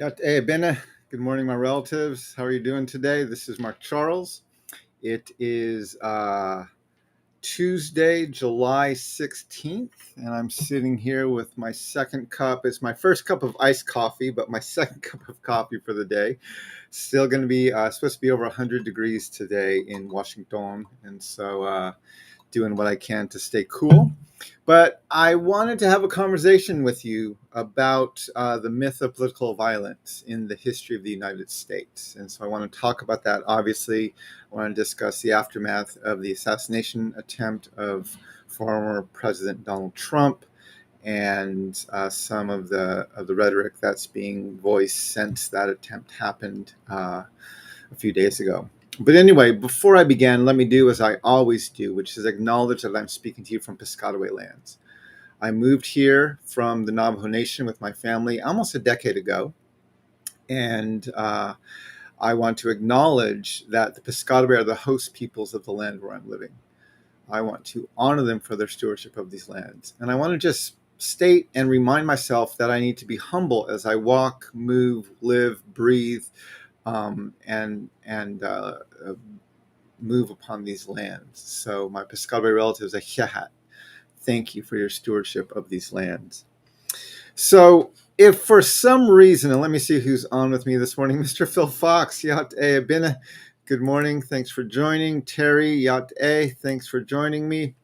Yá'át'ééh. Good morning, my relatives. How are you doing today? This is Mark Charles. It is Tuesday, July 16th, and I'm sitting here with my second cup. It's my first cup of iced coffee, but my second cup of coffee for the day. Still going to be supposed to be over 100 degrees today in Washington, and so doing what I can to stay cool. But I wanted to have a conversation with you about the myth of political violence in the history of the United States. And so I want to talk about that. Obviously, I want to discuss the aftermath of the assassination attempt of former President Donald Trump and some of the rhetoric that's being voiced since that attempt happened a few days ago. But anyway, before I begin, let me do as I always do, which is acknowledge that I'm speaking to you from Piscataway lands. I moved here from the Navajo Nation with my family almost a decade ago, and I want to acknowledge that the Piscataway are the host peoples of the land where I'm living. I want to honor them for their stewardship of these lands. And I want to just state and remind myself that I need to be humble as I walk, move, live, breathe, and move upon these lands. So my Piscataway relatives, Yá'át'ééh, thank you for your stewardship of these lands. So if for some reason, and let me see who's on with me this morning, Mr. Phil Fox, Yá'át'ééh, good morning, thanks for joining. Terry, Yá'át'ééh, thanks for joining me.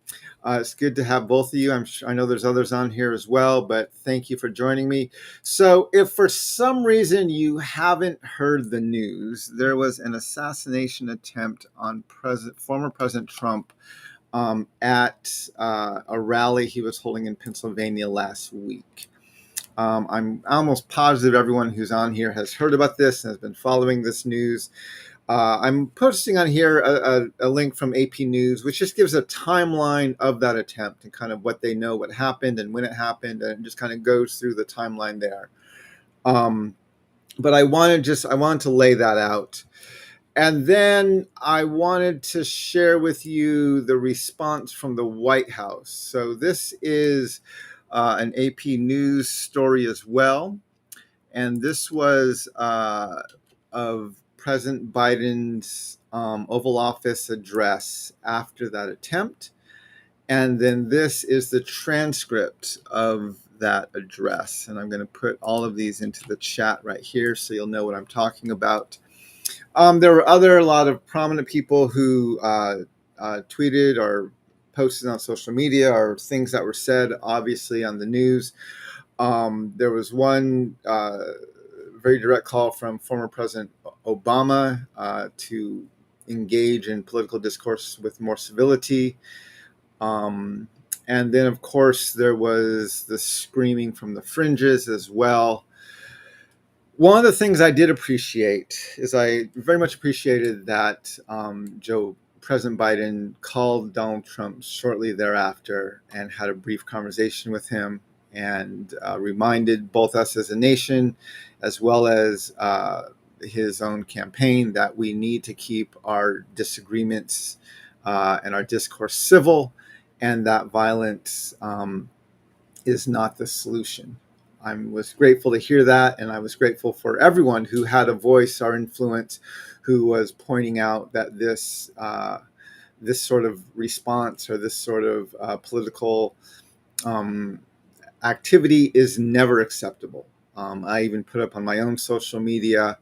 It's good to have both of you. I know there's others on here as well, but thank you for joining me. So if for some reason you haven't heard the news, there was an assassination attempt on former President Trump at a rally he was holding in Pennsylvania last week. I'm almost positive everyone who's on here has heard about this and has been following this news. I'm posting on here a link from AP News, which just gives a timeline of that attempt and kind of what they know, what happened and when it happened, and it just kind of goes through the timeline there. But I wanted to lay that out. And then I wanted to share with you the response from the White House. So this is an AP News story as well. And this was of President Biden's Oval Office address after that attempt. And then this is the transcript of that address. And I'm going to put all of these into the chat right here so you'll know what I'm talking about. There were a lot of prominent people who tweeted or posted on social media or things that were said, obviously, on the news. There was one very direct call from former President Obama to engage in political discourse with more civility. And then, of course, there was the screaming from the fringes as well. One of the things I did appreciate is I very much appreciated that President Biden called Donald Trump shortly thereafter and had a brief conversation with him and reminded both us as a nation as well as his own campaign that we need to keep our disagreements and our discourse civil, and that violence is not the solution. I was grateful to hear that, and I was grateful for everyone who had a voice or influence who was pointing out that this sort of response or this sort of political activity is never acceptable. I even put up on my own social media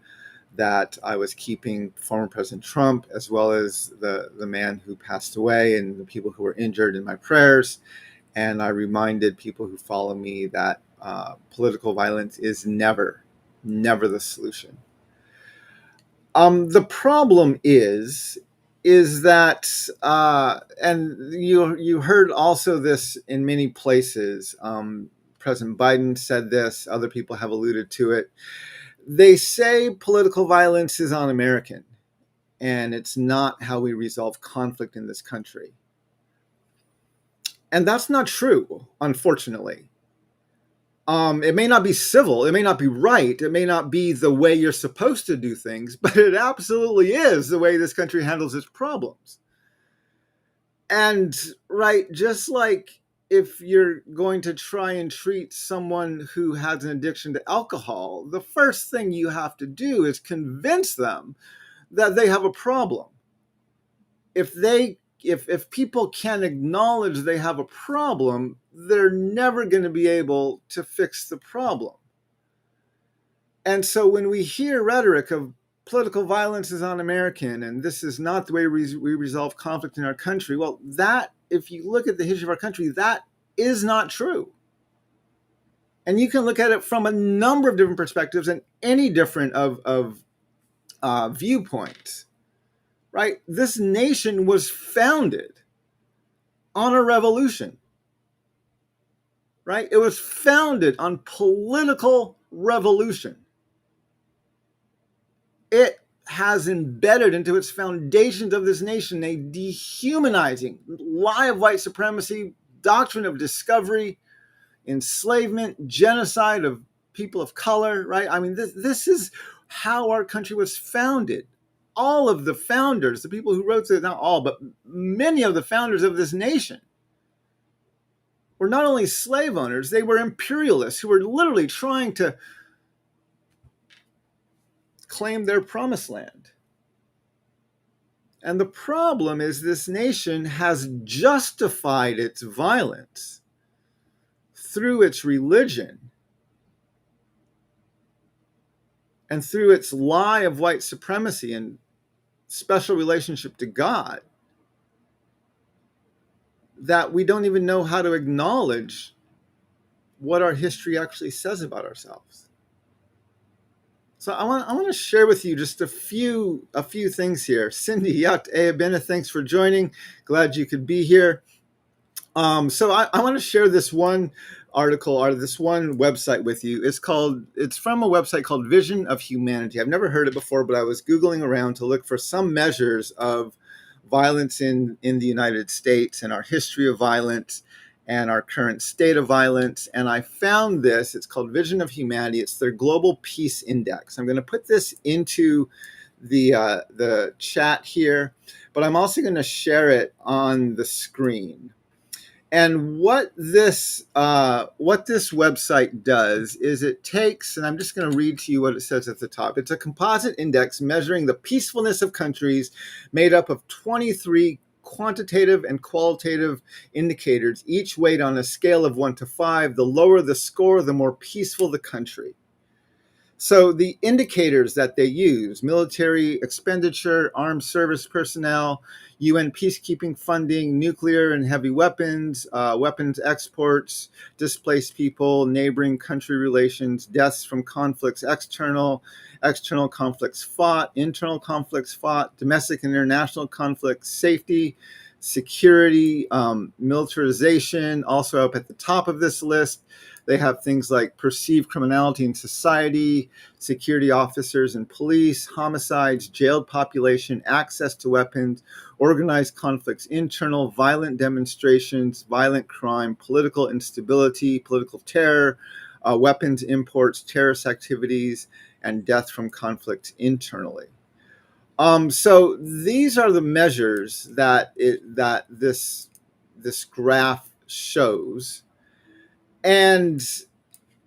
that I was keeping former President Trump as well as the man who passed away and the people who were injured in my prayers. And I reminded people who follow me that political violence is never the solution. The problem is that, and you heard also this in many places. President Biden said this, other people have alluded to it. They say political violence is un-American, and it's not how we resolve conflict in this country. And that's not true, unfortunately. It may not be civil, it may not be right, it may not be the way you're supposed to do things, but it absolutely is the way this country handles its problems. And right, just like if you're going to try and treat someone who has an addiction to alcohol, the first thing you have to do is convince them that they have a problem. If people can't acknowledge they have a problem, they're never going to be able to fix the problem. And so when we hear rhetoric of political violence is un-American and this is not the way we resolve conflict in our country, well, that, if you look at the history of our country, that is not true. And you can look at it from a number of different perspectives and any different of viewpoints, right? This nation was founded on a revolution, right? It was founded on political revolution. It has embedded into its foundations of this nation a dehumanizing lie of white supremacy, doctrine of discovery, enslavement, genocide of people of color, right? I mean, this is how our country was founded. All of the founders, the people who wrote it, not all, but many of the founders of this nation were not only slave owners, they were imperialists who were literally trying to claim their promised land. And the problem is this nation has justified its violence through its religion and through its lie of white supremacy and special relationship to God, that we don't even know how to acknowledge what our history actually says about ourselves. So I want to share with you just a few things here. Cindy, Yá'át'ééh, thanks for joining. Glad you could be here. So I want to share this one article or this one website with you. It's from a website called Vision of Humanity. I've never heard it before, but I was Googling around to look for some measures of violence in the United States and our history of violence and our current state of violence. And I found this. It's called Vision of Humanity. It's their Global Peace Index. I'm going to put this into the chat here, but I'm also going to share it on the screen. And what this website does is it takes, and I'm just going to read to you what it says at the top. It's a composite index measuring the peacefulness of countries made up of 23 quantitative and qualitative indicators, each weighed on a scale of 1 to 5. The lower the score, the more peaceful the country. So the indicators that they use: military expenditure, armed service personnel, UN peacekeeping funding, nuclear and heavy weapons, weapons exports, displaced people, neighboring country relations, deaths from conflicts, external conflicts fought, internal conflicts fought, domestic and international conflicts, safety, security, militarization, also up at the top of this list. They have things like perceived criminality in society, security officers and police, homicides, jailed population, access to weapons, organized conflicts, internal, violent demonstrations, violent crime, political instability, political terror, weapons imports, terrorist activities, and death from conflict internally. So these are the measures that this graph shows. And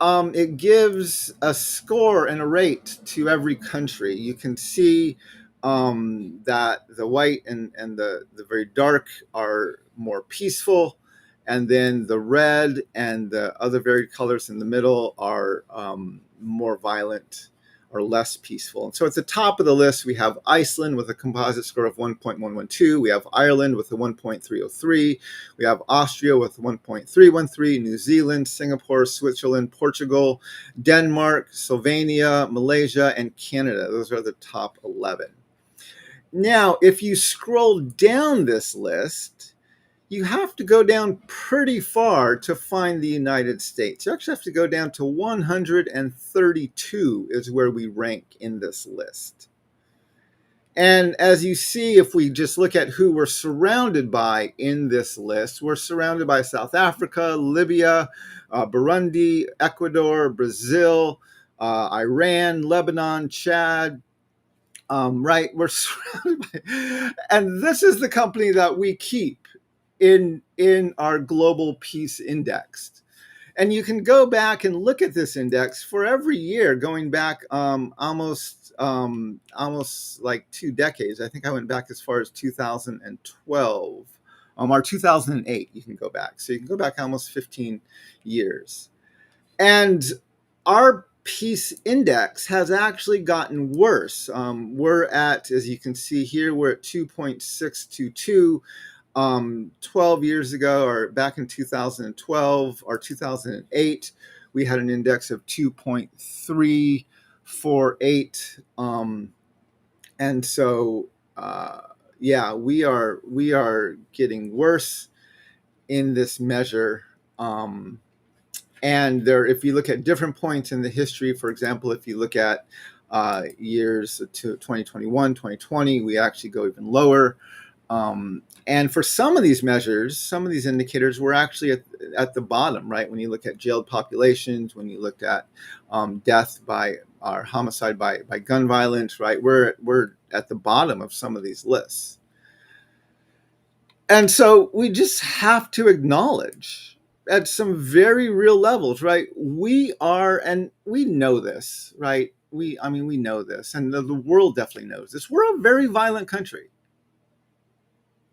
it gives a score and a rate to every country. You can see that the white and the very dark are more peaceful, and then the red and the other varied colors in the middle are more violent or less peaceful. And so at the top of the list, we have Iceland with a composite score of 1.112. We have Ireland with a 1.303. We have Austria with 1.313. New Zealand, Singapore, Switzerland, Portugal, Denmark, Slovenia, Malaysia, and Canada. Those are the top 11. Now, if you scroll down this list, you have to go down pretty far to find the United States. You actually have to go down to 132 is where we rank in this list. And as you see, if we just look at who we're surrounded by in this list, we're surrounded by South Africa, Libya, Burundi, Ecuador, Brazil, Iran, Lebanon, Chad, right? We're surrounded by, and this is the company that we keep in our global peace index. And you can go back and look at this index for every year, going back almost like 2 decades. I think I went back as far as 2012, or 2008. You can go back, so you can go back almost 15 years, and our peace index has actually gotten worse. We're at, as you can see here, we're at 2.622. 12 years ago, or back in 2012 or 2008, we had an index of 2.348. And so, yeah, we are getting worse in this measure. And there, if you look at different points in the history, for example, if you look at years to 2021, 2020, we actually go even lower. And for some of these measures, some of these indicators, we're actually at the bottom, right? When you look at jailed populations, when you looked at death by or homicide by gun violence, right? We're at the bottom of some of these lists. And so we just have to acknowledge at some very real levels, right? We are, and we know this, right? We know this, and the world definitely knows this. We're a very violent country.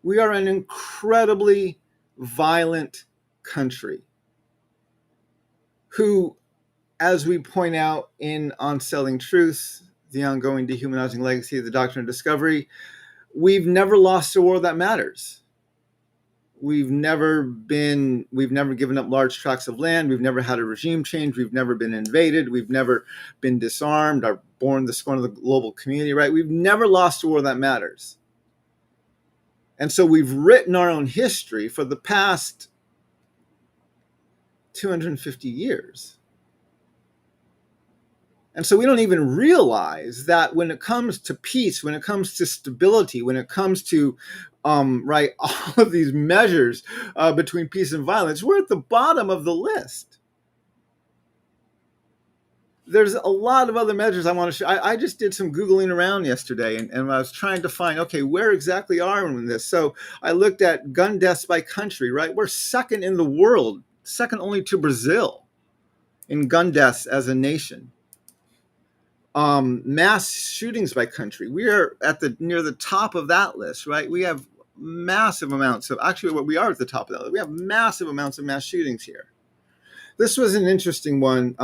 We are an incredibly violent country who, as we point out in On Selling Truth, the ongoing dehumanizing legacy of the doctrine of discovery, we've never lost a war that matters. We've never given up large tracts of land. We've never had a regime change. We've never been invaded. We've never been disarmed or borne the scorn of the global community, right? We've never lost a war that matters. And so we've written our own history for the past 250 years. And so we don't even realize that when it comes to peace, when it comes to stability, when it comes to, right, all of these measures between peace and violence, we're at the bottom of the list. There's a lot of other measures I want to show. I just did some Googling around yesterday, and I was trying to find, okay, where exactly are we in this? So I looked at gun deaths by country, right? We're second in the world, second only to Brazil in gun deaths as a nation. Mass shootings by country, we are at near the top of that list, right? We have massive amounts of, actually, we are at the top of that list. We have massive amounts of mass shootings here. This was an interesting one.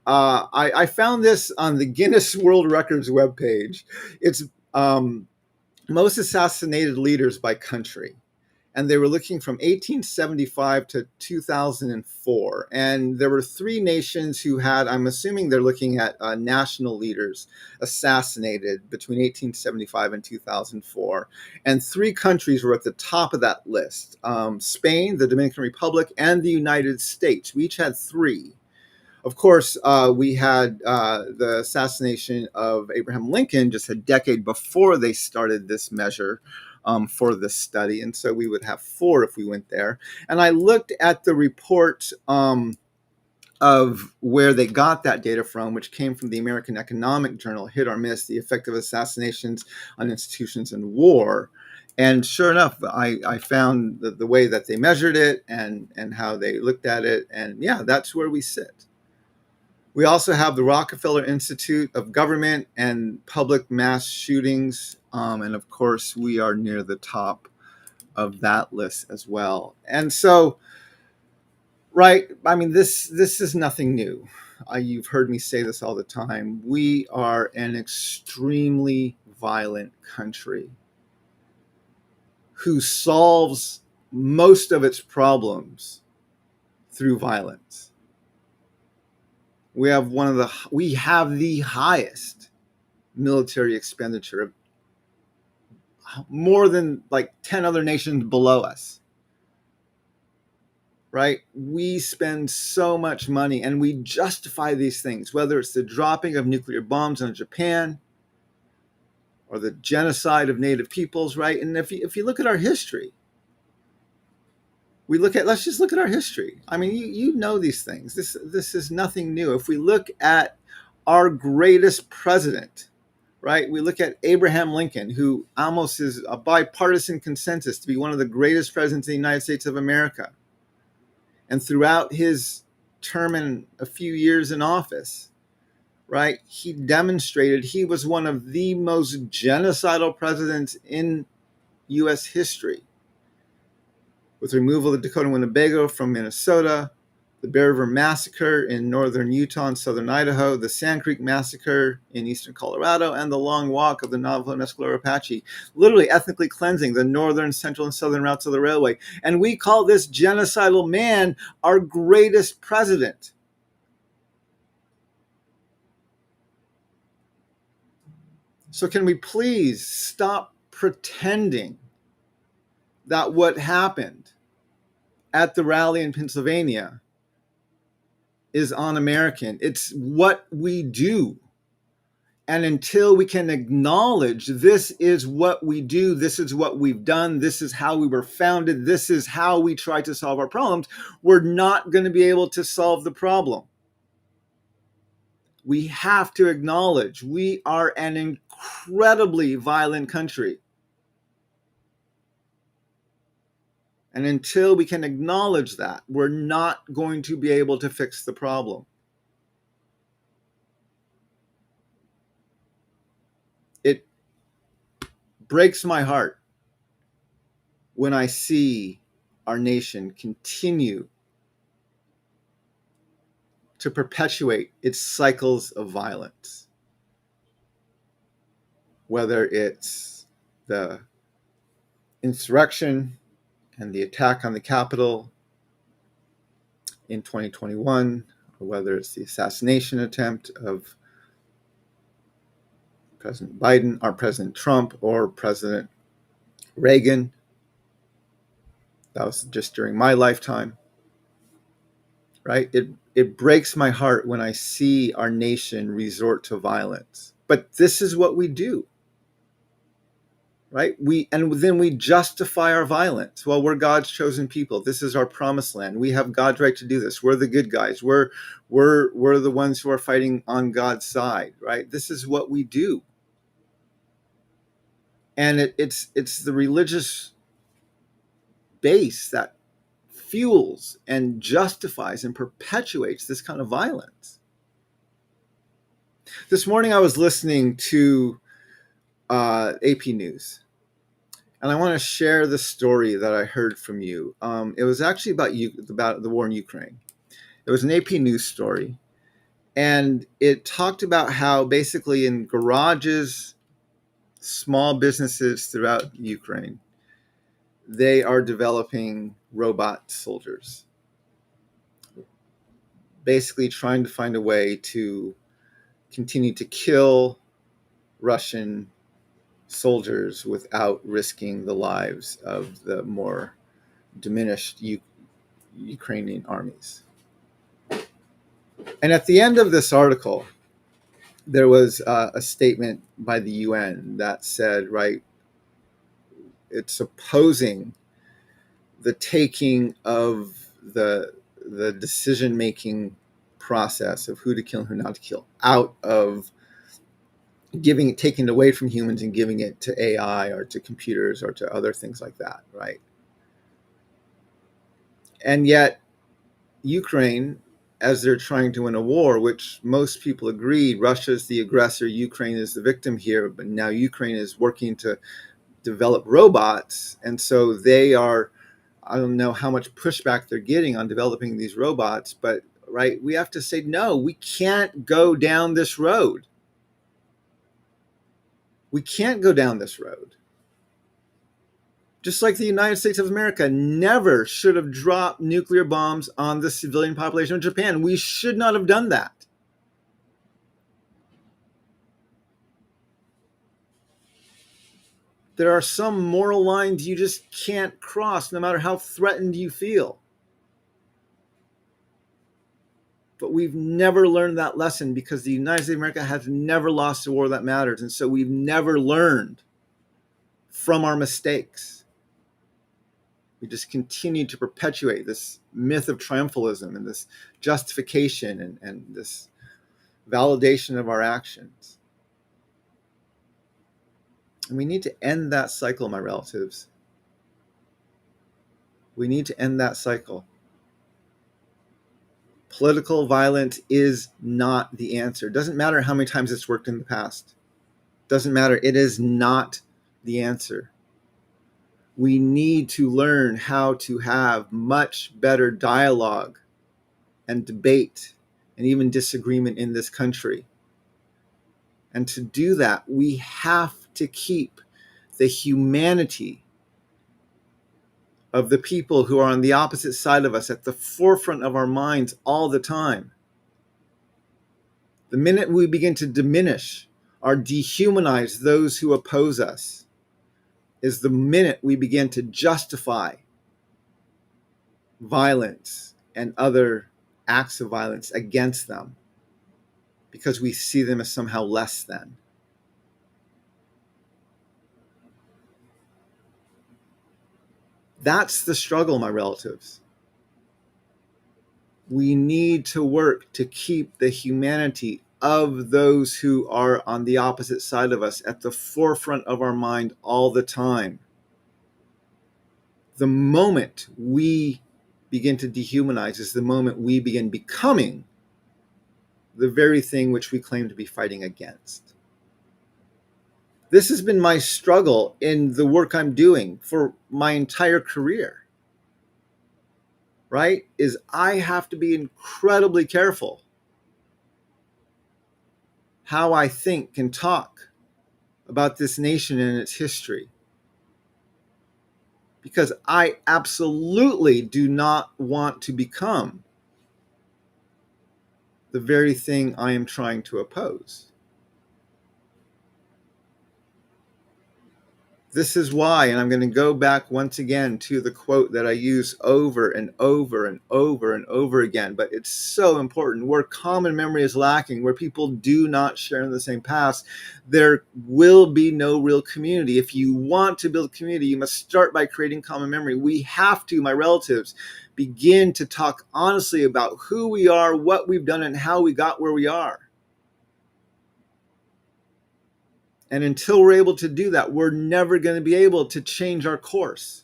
I found this on the Guinness World Records webpage. It's most assassinated leaders by country. And they were looking from 1875 to 2004. And there were 3 nations who had, I'm assuming they're looking at national leaders assassinated between 1875 and 2004. And 3 countries were at the top of that list. Spain, the Dominican Republic, and the United States. We each had 3. Of course, we had the assassination of Abraham Lincoln just a decade before they started this measure for this study. And so we would have 4 if we went there. And I looked at the report of where they got that data from, which came from the American Economic Journal, Hit or Miss, the Effect of Assassinations on Institutions and War. And sure enough, I found the way that they measured it and how they looked at it. And yeah, that's where we sit. We also have the Rockefeller Institute of Government and Public Mass Shootings. And of course, we are near the top of that list as well. And so, right, I mean, this is nothing new. You've heard me say this all the time. We are an extremely violent country who solves most of its problems through violence. We have the highest military expenditure of more than like 10 other nations below us. Right? We spend so much money and we justify these things, whether it's the dropping of nuclear bombs on Japan or the genocide of native peoples, right? And if you look at our history, let's just look at our history. I mean, you know these things. This is nothing new. If we look at our greatest president, right? We look at Abraham Lincoln, who almost is a bipartisan consensus to be one of the greatest presidents in the United States of America. And throughout his term and a few years in office, right, he demonstrated he was one of the most genocidal presidents in U.S. history, with removal of the Dakota and Winnebago from Minnesota, the Bear River Massacre in northern Utah and southern Idaho, the Sand Creek Massacre in eastern Colorado, and the Long Walk of the Navajo and Mescalero Apache, literally ethnically cleansing the northern, central, and southern routes of the railway. And we call this genocidal man our greatest president. So can we please stop pretending that what happened at the rally in Pennsylvania is un-American? It's what we do. And until we can acknowledge this is what we do, this is what we've done, this is how we were founded, this is how we try to solve our problems, we're not going to be able to solve the problem. We have to acknowledge we are an incredibly violent country. And until we can acknowledge that, we're not going to be able to fix the problem. It breaks my heart when I see our nation continue to perpetuate its cycles of violence, whether it's the insurrection and the attack on the Capitol in 2021, or whether it's the assassination attempt of President Biden or President Trump or President Reagan. That was just during my lifetime, right? It breaks my heart when I see our nation resort to violence. But this is what we do, right? And then we justify our violence. Well, we're God's chosen people. This is our promised land. We have God's right to do this. We're the good guys. We're the ones who are fighting on God's side, right? This is what we do. And it's the religious base that fuels and justifies and perpetuates this kind of violence. This morning I was listening to AP News, and I want to share the story that I heard from you. It was actually about the war in Ukraine. It was an AP News story, and it talked about how basically in garages, small businesses throughout Ukraine, they are developing robot soldiers, basically trying to find a way to continue to kill Russian soldiers without risking the lives of the more diminished Ukrainian armies. And at the end of this article, there was a statement by the UN that said, right, it's opposing the taking of the decision-making process of who to kill and who not to kill out of taking it away from humans and giving it to AI or to computers or to other things like that, right? And yet Ukraine, as they're trying to win a war, which most people agreed, Russia's the aggressor, Ukraine is the victim here, but now Ukraine is working to develop robots. And so they are, I don't know how much pushback they're getting on developing these robots, but right, we have to say, no, we can't go down this road. We can't go down this road. Just like the United States of America never should have dropped nuclear bombs on the civilian population of Japan. We should not have done that. There are some moral lines you just can't cross, no matter how threatened you feel. But we've never learned that lesson because the United States of America has never lost a war that matters. And so we've never learned from our mistakes. We just continue to perpetuate this myth of triumphalism and this justification and this validation of our actions. And we need to end that cycle, my relatives. We need to end that cycle. Political violence is not the answer. It doesn't matter how many times it's worked in the past. It doesn't matter. It is not the answer. We need to learn how to have much better dialogue and debate and even disagreement in this country. And to do that, we have to keep the humanity of the people who are on the opposite side of us at the forefront of our minds all the time. The minute we begin to diminish or dehumanize those who oppose us is the minute we begin to justify violence and other acts of violence against them because we see them as somehow less than. That's the struggle, my relatives. We need to work to keep the humanity of those who are on the opposite side of us at the forefront of our mind all the time. The moment we begin to dehumanize is the moment we begin becoming the very thing which we claim to be fighting against. This has been my struggle in the work I'm doing for my entire career, right? Is I have to be incredibly careful how I think and talk about this nation and its history. Because I absolutely do not want to become the very thing I am trying to oppose. This is why, and I'm going to go back once again to the quote that I use over and over and over and over again, but it's so important. Where common memory is lacking, where people do not share in the same past, there will be no real community. If you want to build community, you must start by creating common memory. We have to, my relatives, begin to talk honestly about who we are, what we've done, and how we got where we are. And until we're able to do that, we're never going to be able to change our course.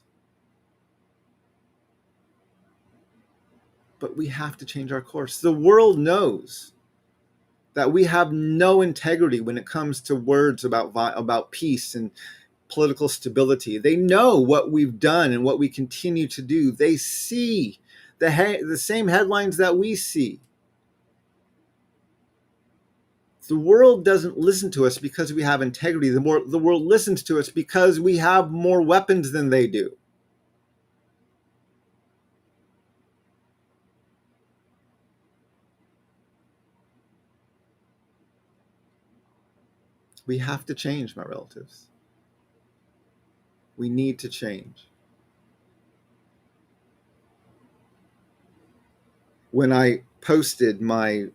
But we have to change our course. The world knows that we have no integrity when it comes to words about peace and political stability. They know what we've done and what we continue to do. They see the same headlines that we see. The world doesn't listen to us because we have integrity. The world listens to us because we have more weapons than they do. We have to change, my relatives. We need to change. When I posted my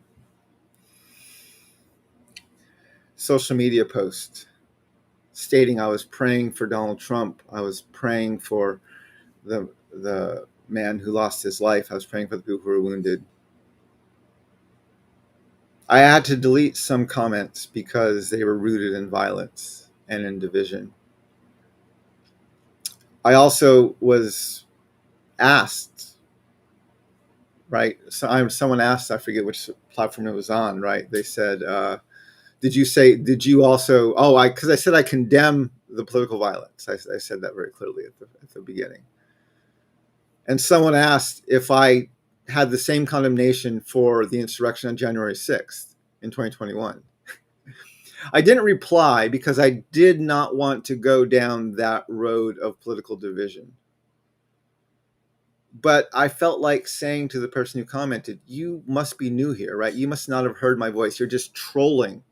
social media post stating I was praying for Donald Trump, I was praying for the man who lost his life, I was praying for the people who were wounded, I had to delete some comments because they were rooted in violence and in division. I also was asked, right? So someone asked, I forget which platform it was on, right? They said, did you also, because I said I condemn the political violence. I said that very clearly at the beginning. And someone asked if I had the same condemnation for the insurrection on January 6th in 2021. I didn't reply because I did not want to go down that road of political division. But I felt like saying to the person who commented, you must be new here, right? You must not have heard my voice. You're just trolling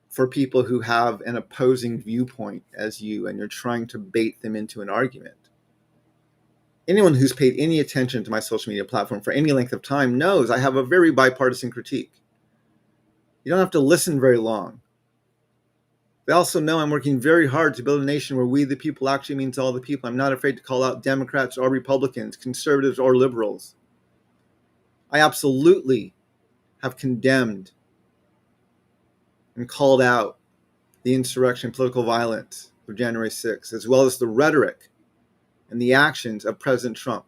for people who have an opposing viewpoint as you, and you're trying to bait them into an argument. Anyone who's paid any attention to my social media platform for any length of time knows I have a very bipartisan critique. You don't have to listen very long. They also know I'm working very hard to build a nation where we the people actually means all the people. I'm not afraid to call out Democrats or Republicans, conservatives or liberals. I absolutely have condemned and called out the insurrection, political violence, of January 6th, as well as the rhetoric and the actions of President Trump.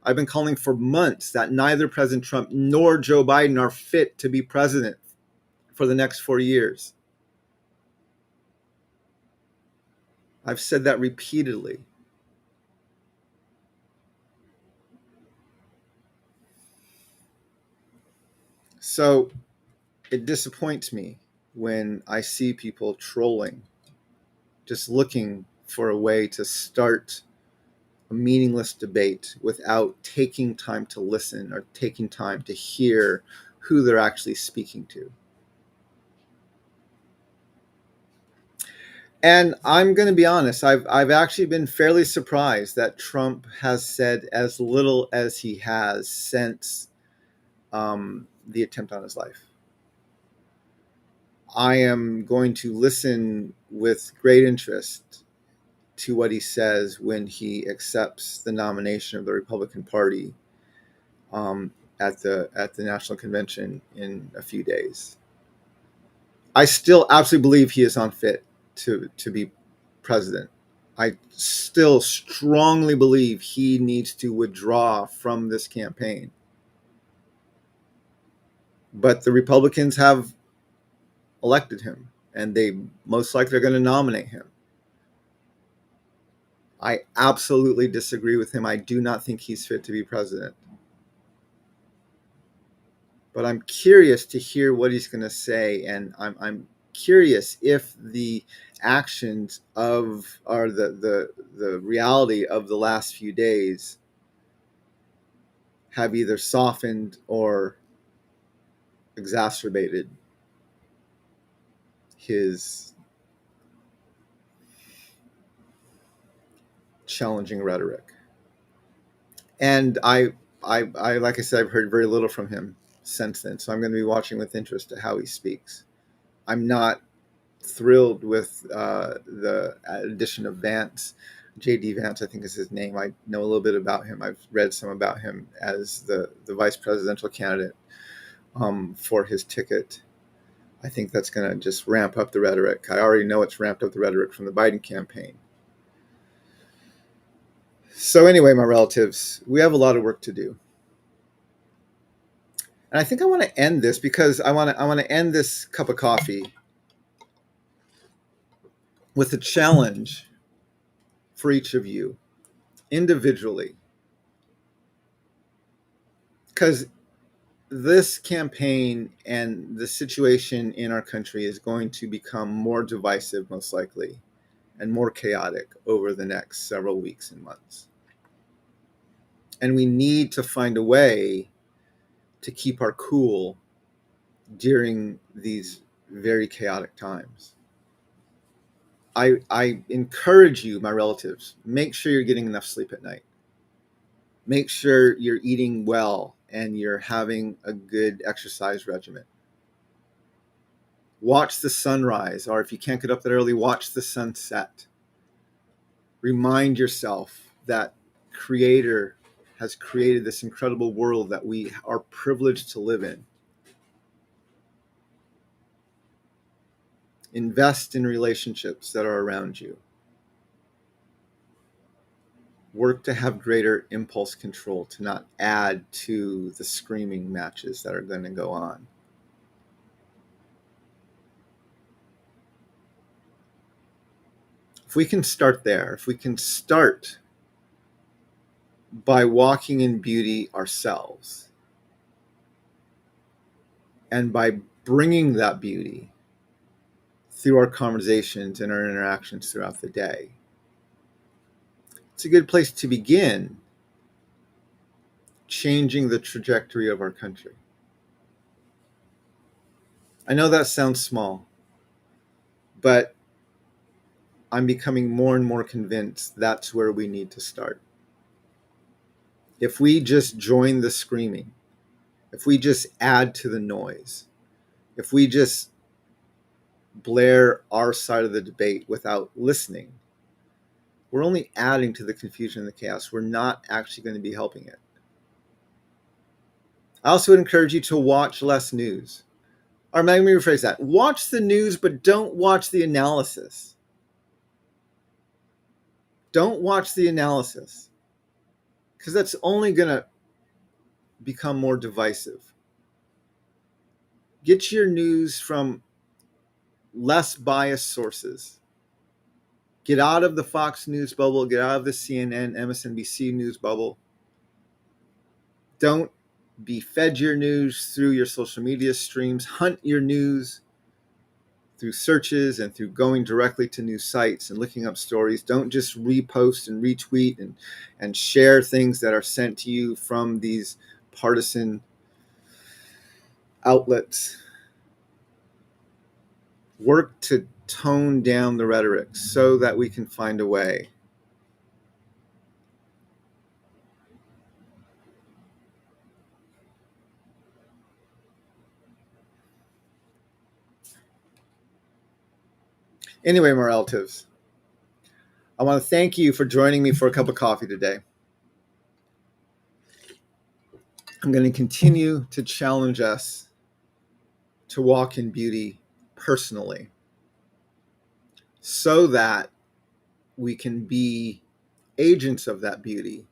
I've been calling for months that neither President Trump nor Joe Biden are fit to be president for the next 4 years. I've said that repeatedly. So it disappoints me when I see people trolling, just looking for a way to start a meaningless debate without taking time to listen or taking time to hear who they're actually speaking to. And I'm going to be honest, I've actually been fairly surprised that Trump has said as little as he has since the attempt on his life. I am going to listen with great interest to what he says when he accepts the nomination of the Republican Party at the National Convention in a few days. I still absolutely believe he is unfit to be president. I still strongly believe he needs to withdraw from this campaign. But the Republicans have elected him, and they most likely are going to nominate him. I absolutely disagree with him. I do not think he's fit to be president. But I'm curious to hear what he's going to say, and I'm curious if the actions of, or the reality of the last few days have either softened or exacerbated his challenging rhetoric. And I like I said, I've heard very little from him since then, so I'm going to be watching with interest to how he speaks. I'm not thrilled with the addition of Vance, JD Vance, I think is his name. I know a little bit about him. I've read some about him as the vice presidential candidate for his ticket. I think that's going to just ramp up the rhetoric. I already know it's ramped up the rhetoric from the Biden campaign. So anyway, my relatives, we have a lot of work to do. And I think I want to end this because I want to end this cup of coffee with a challenge for each of you individually. Because this campaign and the situation in our country is going to become more divisive, most likely, and more chaotic over the next several weeks and months. And we need to find a way to keep our cool during these very chaotic times. I encourage you, my relatives, make sure you're getting enough sleep at night. Make sure you're eating well and you're having a good exercise regimen. Watch the sunrise, or if you can't get up that early, watch the sunset. Remind yourself that Creator has created this incredible world that we are privileged to live in. Invest in relationships that are around you. Work to have greater impulse control, to not add to the screaming matches that are going to go on. If we can start there, if we can start by walking in beauty ourselves, and by bringing that beauty through our conversations and our interactions throughout the day, it's a good place to begin changing the trajectory of our country. I know that sounds small, but I'm becoming more and more convinced that's where we need to start. If we just join the screaming, if we just add to the noise, if we just blare our side of the debate without listening, we're only adding to the confusion and the chaos. We're not actually going to be helping it. I also would encourage you to watch less news. Or let me rephrase that. Watch the news, but don't watch the analysis. Don't watch the analysis, because that's only going to become more divisive. Get your news from less biased sources. Get out of the Fox News bubble. Get out of the CNN, MSNBC news bubble. Don't be fed your news through your social media streams. Hunt your news through searches and through going directly to news sites and looking up stories. Don't just repost and retweet and share things that are sent to you from these partisan outlets. Work to tone down the rhetoric so that we can find a way. Anyway, my relatives, I want to thank you for joining me for a cup of coffee today. I'm going to continue to challenge us to walk in beauty personally so that we can be agents of that beauty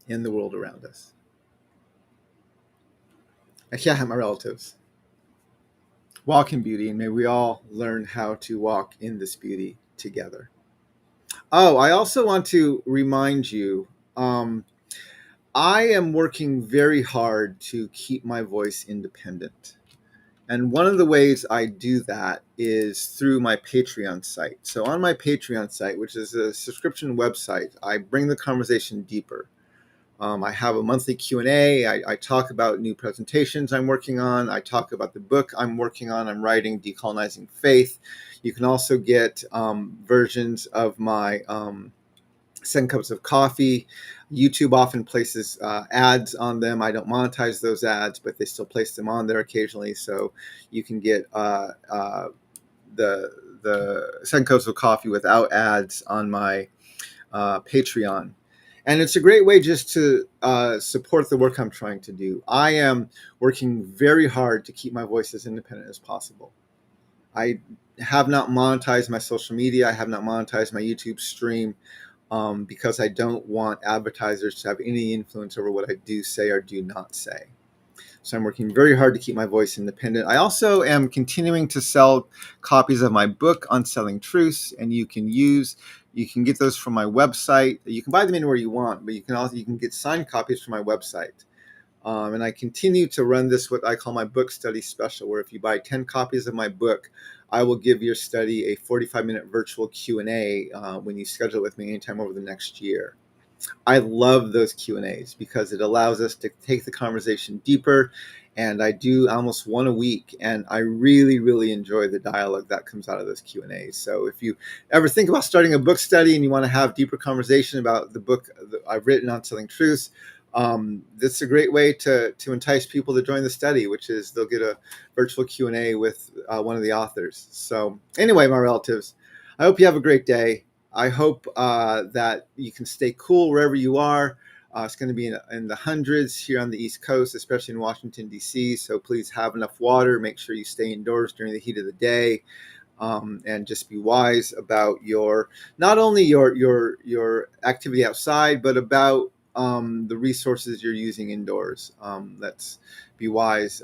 in the world around us. Yeah, my relatives, walk in beauty, and may we all learn how to walk in this beauty together. Oh, I also want to remind you, I am working very hard to keep my voice independent. And one of the ways I do that is through my Patreon site. So on my Patreon site, which is a subscription website, I bring the conversation deeper. I have a monthly Q&A. I talk about new presentations I'm working on. I talk about the book I'm working on. I'm writing Decolonizing Faith. You can also get versions of my 7 Cups of Coffee. YouTube often places ads on them. I don't monetize those ads, but they still place them on there occasionally. So you can get the 7 Cups of Coffee without ads on my Patreon. And it's a great way just to support the work I'm trying to do. I am working very hard to keep my voice as independent as possible. I have not monetized my social media. I have not monetized my YouTube stream because I don't want advertisers to have any influence over what I do say or do not say. So I'm working very hard to keep my voice independent. I also am continuing to sell copies of my book on selling truths, and you can get those from my website. You can buy them anywhere you want, but you can get signed copies from my website. And I continue to run this, what I call my book study special, where if you buy 10 copies of my book, I will give your study a 45-minute virtual Q&A when you schedule it with me anytime over the next year. I love those Q&As because it allows us to take the conversation deeper, and I do almost one a week, and I really, really enjoy the dialogue that comes out of those Q&As. So if you ever think about starting a book study and you want to have deeper conversation about the book that I've written on selling truths, this is a great way to entice people to join the study, which is they'll get a virtual Q&A with one of the authors. So anyway, my relatives, I hope you have a great day. I hope that you can stay cool wherever you are. It's going to be in the hundreds here on the East Coast, especially in Washington, D.C. So please have enough water. Make sure you stay indoors during the heat of the day, and just be wise about not only your activity outside, but about the resources you're using indoors. Let's be wise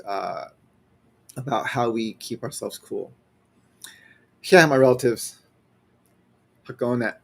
about how we keep ourselves cool. Yeah, my relatives, going at